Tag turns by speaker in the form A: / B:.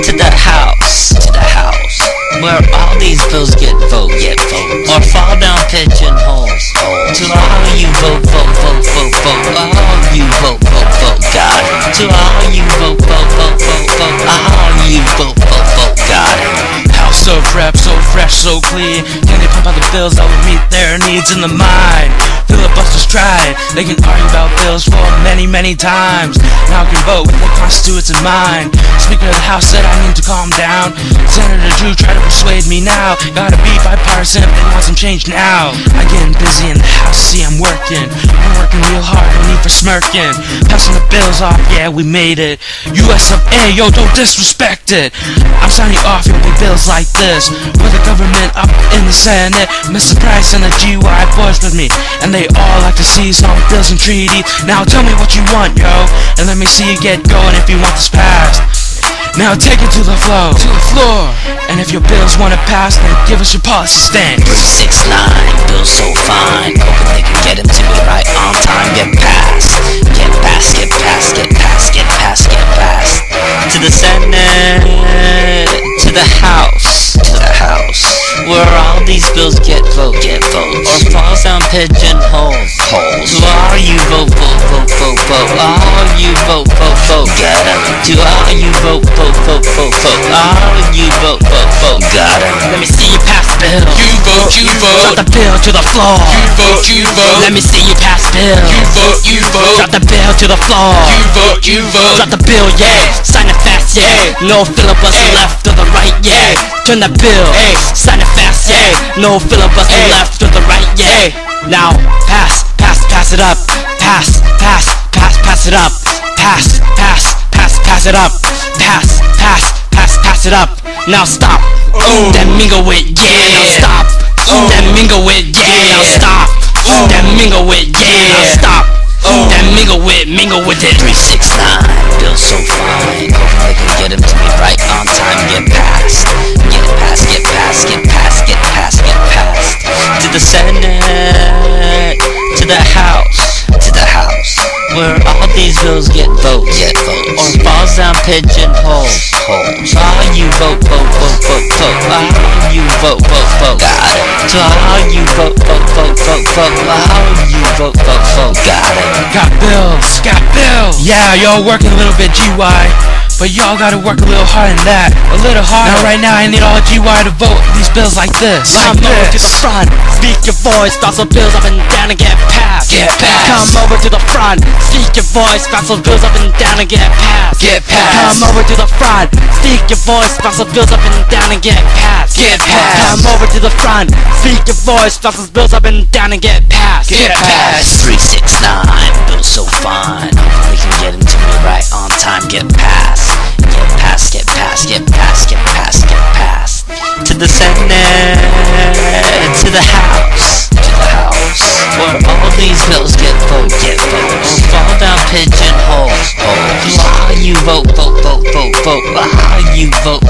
A: to the house, where all these bills get votes, or fall down pigeonholes. To all you vote, all you vote, got it. To all you vote, all you vote, got it.
B: House of Rep, so fresh, so clean. Can they pump out the bills that would meet their needs in the mind? Filibusters tried, they can argue about bills for many, many times. Now I can vote with the constituents in mind. Speaker of the House said I need to calm down. Senator Drew tried to persuade me now. Gotta be bipartisan if they want some change now. I'm getting busy in the House, see I'm working real hard, no need for smirking. Passing the bills off, yeah we made it. US of A, yo don't disrespect it. I'm signing off your big bills like this. With the government up in the Senate, Mr. Price and the GY boys with me, and they all like to see some bills and treaties. Now tell me what you want, yo, and let me see you get going if you want this passed. Now take it to the floor, and if your bills wanna pass, then give us your policy stance.
A: 369, bills so fine, hoping they can get them to me right on time. Get passed, get passed, get passed, get passed, get passed, get passed. To the Senate, to the House, where all these bills get votes, or falls down pigeonholes. To all you vote, all you vote, got it. To all you vote, all you vote, got it.
B: Let me see you pass the bill.
C: You vote.
B: Drop the bill to the floor.
C: You vote.
B: Let me see you pass the bill.
C: You vote.
B: Drop the bill to the floor.
C: You vote.
B: Drop the bill, yeah. Sign it fast, yeah. No filibuster left or the right, yeah. Turn that bill, sign it fast, yeah. No filibuster left or the right, yeah. Now pass it up. Pass it up. Pass it up. Pass it up. Now stop. Then mingle it, yeah. Now stop. Then mingle it, yeah. Now stop. Then mingle it, yeah. Now stop. Then mingle with it.
A: 369, bills so fine, hoping they can get them to me right on time. Get passed, get passed, get passed, get passed, get passed, get passed. To the Senate, to the House, where all these bills get votes, or falls down pigeonholes. All you vote, all you vote, got it. To all you vote, all you vote, got it.
B: Got bills. Yeah, y'all working a little bit, GY, but y'all gotta work a little harder than that. A little harder. Now right now I need all GY to vote these bills like this. Come over to the front, speak your voice, bounce those bills up and down and get passed. Come over to the front, speak your voice, bounce those bills up and down and get passed. Come over to the front, speak your voice, bounce those bills up and down and get passed. Come over to the front, speak your voice, bounce those bills up and down and get passed.
A: 369, bills so fine, hoping we can get them to me right on time. Get passed, get passed, get passed, get passed, get passed, get passed. To the Senate, to the House, where all these bills get votes, or fall down pigeonholes. All you vote, all you vote,